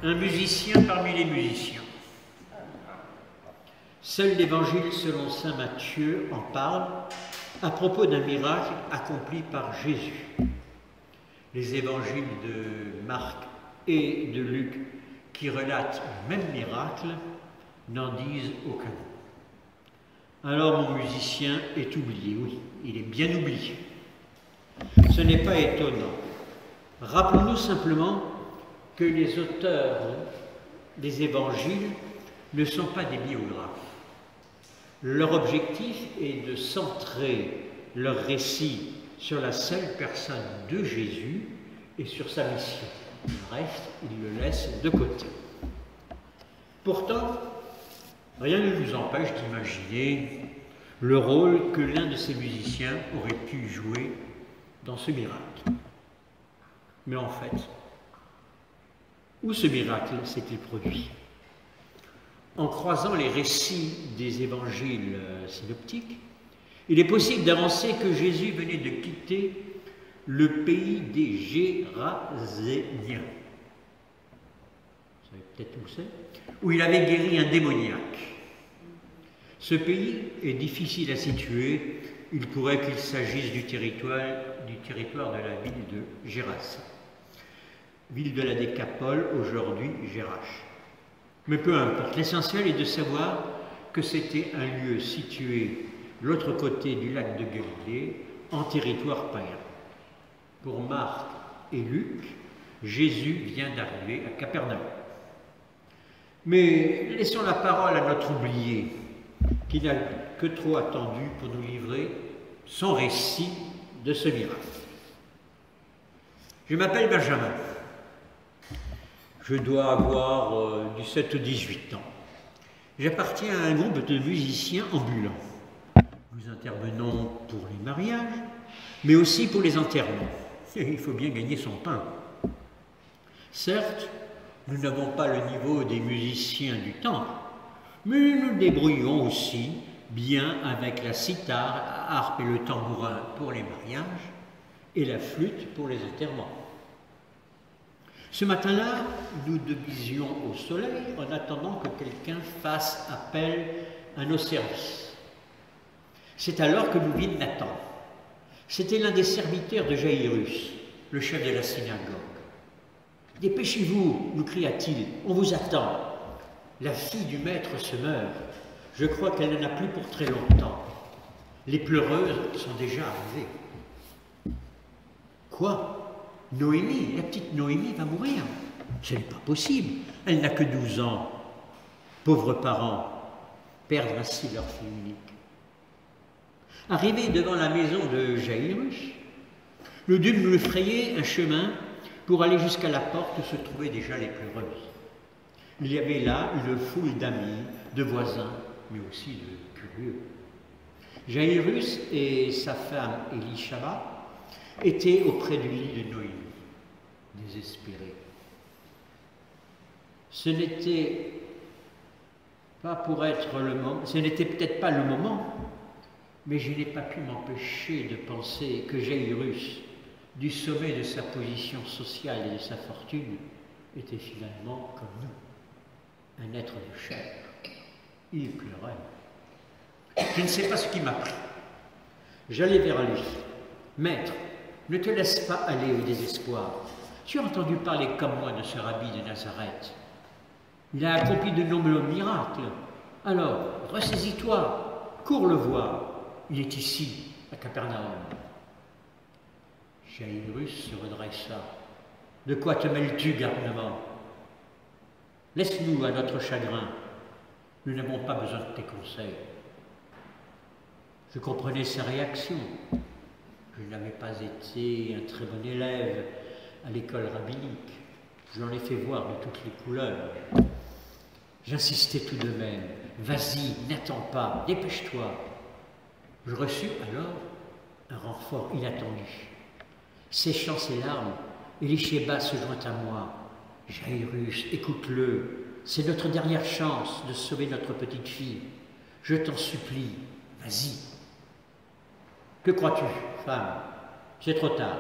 Un musicien parmi les musiciens. Seul l'Évangile selon saint Matthieu en parle à propos d'un miracle accompli par Jésus. Les évangiles de Marc et de Luc, qui relatent le même miracle, n'en disent aucun. Alors mon musicien est oublié, oui, il est bien oublié. Ce n'est pas étonnant. Rappelons-nous simplement que les auteurs des évangiles ne sont pas des biographes. Leur objectif est de centrer leur récit sur la seule personne de Jésus et sur sa mission. Le reste, ils le laissent de côté. Pourtant, rien ne nous empêche d'imaginer le rôle que l'un de ces musiciens aurait pu jouer dans ce miracle. Mais en fait, où ce miracle s'est-il produit? En croisant les récits des évangiles synoptiques, il est possible d'avancer que Jésus venait de quitter le pays des Géraséniens. Vous savez peut-être où c'est? Où il avait guéri un démoniaque. Ce pays est difficile à situer. Il pourrait qu'il s'agisse du territoire de la ville de Gérase, ville de la Décapole, aujourd'hui Gérache. Mais peu importe, l'essentiel est de savoir que c'était un lieu situé de l'autre côté du lac de Galilée, en territoire païen. Pour Marc et Luc, Jésus vient d'arriver à Capernaum. Mais laissons la parole à notre oublié, qui n'a que trop attendu pour nous livrer son récit de ce miracle. Je m'appelle Benjamin. Je dois avoir 17 ou 18 ans. J'appartiens à un groupe de musiciens ambulants. Nous intervenons pour les mariages, mais aussi pour les enterrements. Il faut bien gagner son pain. Certes, nous n'avons pas le niveau des musiciens du temple, mais nous nous débrouillons aussi bien avec la cithare, la harpe et le tambourin pour les mariages et la flûte pour les enterrements. Ce matin-là, nous devisions au soleil en attendant que quelqu'un fasse appel à nos services. C'est alors que nous vîmes Nathan. C'était l'un des serviteurs de Jaïrus, le chef de la synagogue. « Dépêchez-vous, nous cria-t-il, on vous attend. La fille du maître se meurt. Je crois qu'elle n'en a plus pour très longtemps. Les pleureuses sont déjà arrivées. » Quoi? Noémie, la petite Noémie va mourir. Ce n'est pas possible. Elle n'a que 12 ans. Pauvres parents, perdre ainsi leur fille unique. Arrivés devant la maison de Jaïrus, nous dûmes nous frayer un chemin pour aller jusqu'à la porte où se trouvaient déjà les pleureuses. Il y avait là une foule d'amis, de voisins, mais aussi de curieux. Jaïrus et sa femme Élishama étaient auprès du lit de Noémie, désespérés. Ce n'était peut-être pas le moment, mais je n'ai pas pu m'empêcher de penser que Jaïrus, du sommet de sa position sociale et de sa fortune, était finalement comme nous, un être de chair. Il pleurait. Je ne sais pas ce qui m'a pris. J'allai vers lui. « Maître, ne te laisse pas aller au désespoir. Tu as entendu parler comme moi de ce rabbi de Nazareth. Il a accompli de nombreux miracles. Alors, ressaisis-toi, cours le voir. Il est ici, à Capernaum. » Jaïrus se redressa. « De quoi te mêles-tu, garnement? Laisse-nous à notre chagrin. Nous n'avons pas besoin de tes conseils. » Je comprenais sa réaction. Je n'avais pas été un très bon élève à l'école rabbinique. Je l'en ai fait voir de toutes les couleurs. J'insistais tout de même. « Vas-y, n'attends pas, dépêche-toi. » Je reçus alors un renfort inattendu. Séchant ses larmes, Élisheba se joint à moi. « Jaïrus, écoute-le. C'est notre dernière chance de sauver notre petite fille. Je t'en supplie, vas-y. » Que crois-tu, femme? C'est trop tard.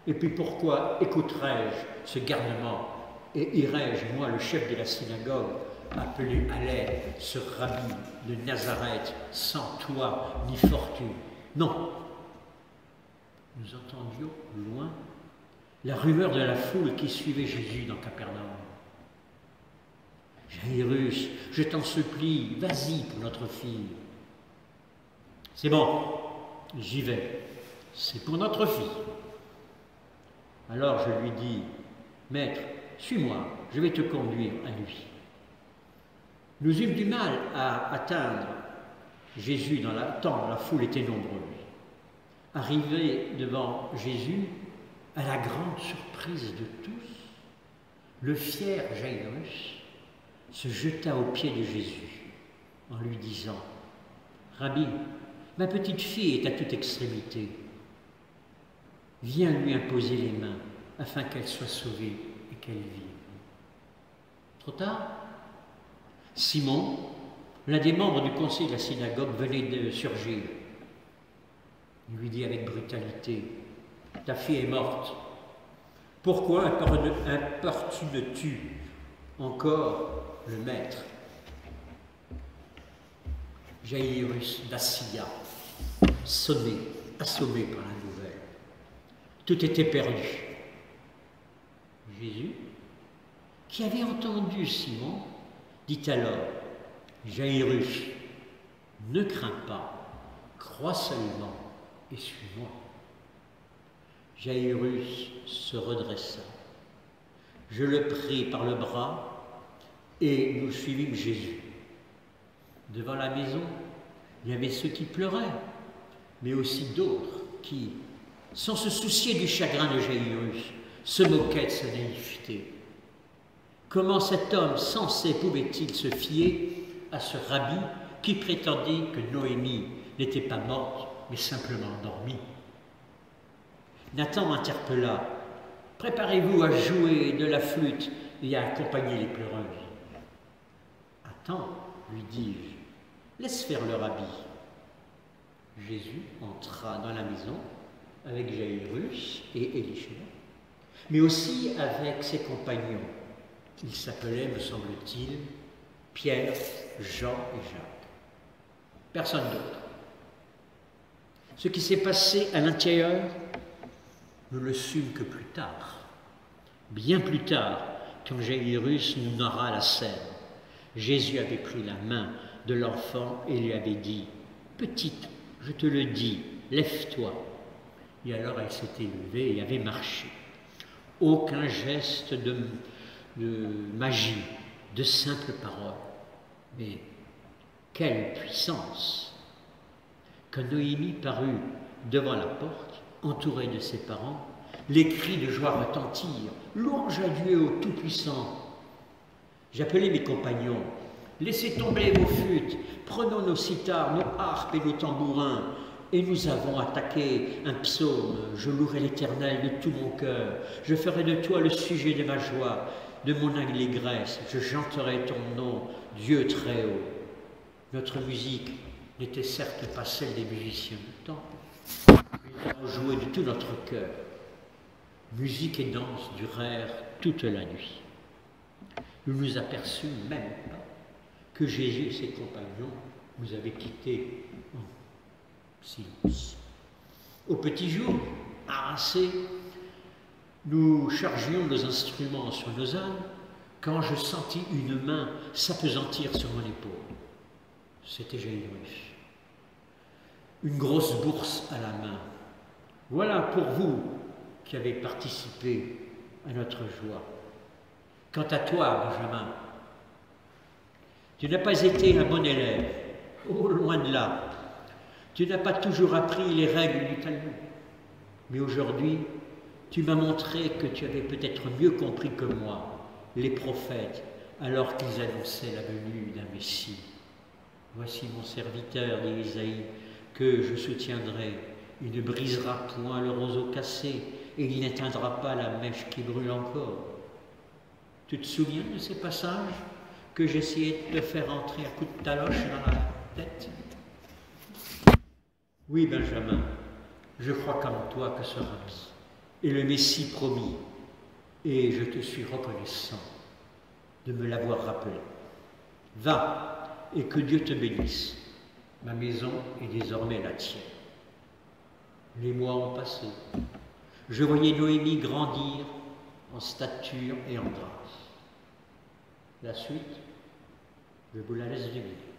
Et puis pourquoi écouterais-je ce garnement? Et irai-je, moi, le chef de la synagogue, appeler à l'aide ce rabbi de Nazareth sans toi ni fortune? Non. Nous entendions loin la rumeur de la foule qui suivait Jésus dans Capernaum. Jairus, je t'en supplie, vas-y pour notre fille. C'est bon, j'y vais, c'est pour notre fille. Alors je lui dis, maître, suis-moi, je vais te conduire à lui. Nous eûmes du mal à atteindre Jésus tant la foule était nombreuse. Arrivé devant Jésus, à la grande surprise de tous, le fier Jairus se jeta aux pieds de Jésus en lui disant, « Rabbi, ma petite fille est à toute extrémité. Viens lui imposer les mains afin qu'elle soit sauvée et qu'elle vive. » Trop tard? Simon, l'un des membres du conseil de la synagogue, venait de surgir. Il lui dit avec brutalité, « Ta fille est morte. Pourquoi importunes-tu encore le maître ?» Jairus vacilla, sonné, assommé par la nouvelle. Tout était perdu. Jésus, qui avait entendu Simon, dit alors, « Jairus, ne crains pas, crois seulement et suis-moi. » Jairus se redressa. Je le pris par le bras et nous suivîmes Jésus. Devant la maison, il y avait ceux qui pleuraient, mais aussi d'autres qui, sans se soucier du chagrin de Jairus, se moquaient de sa naïveté. Comment cet homme sensé pouvait-il se fier à ce rabbi qui prétendait que Noémie n'était pas morte, mais simplement endormie? Nathan m'interpella. « Préparez-vous à jouer de la flûte et à accompagner les pleureuses. » « Attends, lui dis-je, laisse faire le rabbi. » Jésus entra dans la maison avec Jairus et Élisée, mais aussi avec ses compagnons. Ils s'appelaient, me semble-t-il, Pierre, Jean et Jacques. Personne d'autre. Ce qui s'est passé à l'intérieur, nous le sûmes que plus tard, bien plus tard, quand Jairus nous narra la scène. Jésus avait pris la main de l'enfant et lui avait dit, « Petite, je te le dis, lève-toi. » Et alors elle s'était levée et avait marché. Aucun geste de magie, de simples paroles. Mais quelle puissance! Quand Noémie parut devant la porte, entourée de ses parents, les cris de joie retentirent. « Louange à Dieu au Tout-Puissant !» J'appelai mes compagnons. « Laissez tomber vos flûtes, prenons nos sithares, nos harpes et nos tambourins. » Et nous avons attaqué un psaume. « Je louerai l'Éternel de tout mon cœur. Je ferai de toi le sujet de ma joie, de mon allégresse. Je chanterai ton nom, Dieu très haut. » Notre musique n'était certes pas celle des musiciens du temple. Nous avons joué de tout notre cœur. Musique et danse durèrent toute la nuit. Nous nous aperçûmes même pas que Jésus et ses compagnons nous avaient quittés en silence. Au petit jour, harassés, nous chargions nos instruments sur nos ânes quand je sentis une main s'appesantir sur mon épaule. C'était Jairus. Une grosse bourse à la main. Voilà pour vous qui avez participé à notre joie. Quant à toi, Benjamin, tu n'as pas été un bon élève, oh, loin de là. Tu n'as pas toujours appris les règles du Talmud. Mais aujourd'hui, tu m'as montré que tu avais peut-être mieux compris que moi les prophètes alors qu'ils annonçaient la venue d'un Messie. Voici mon serviteur, dit Isaïe, que je soutiendrai. Il ne brisera point le roseau cassé et il n'éteindra pas la mèche qui brûle encore. Tu te souviens de ces passages que j'essayais de te faire entrer à coups de taloche dans la tête? Oui, Benjamin, je crois comme toi que ce rabbi est le Messie promis. et je te suis reconnaissant de me l'avoir rappelé. Va, et que Dieu te bénisse. Ma maison est désormais la tienne. Les mois ont passé. Je voyais Noémie grandir en stature et en grâce. La suite, je vous la laisse deviner.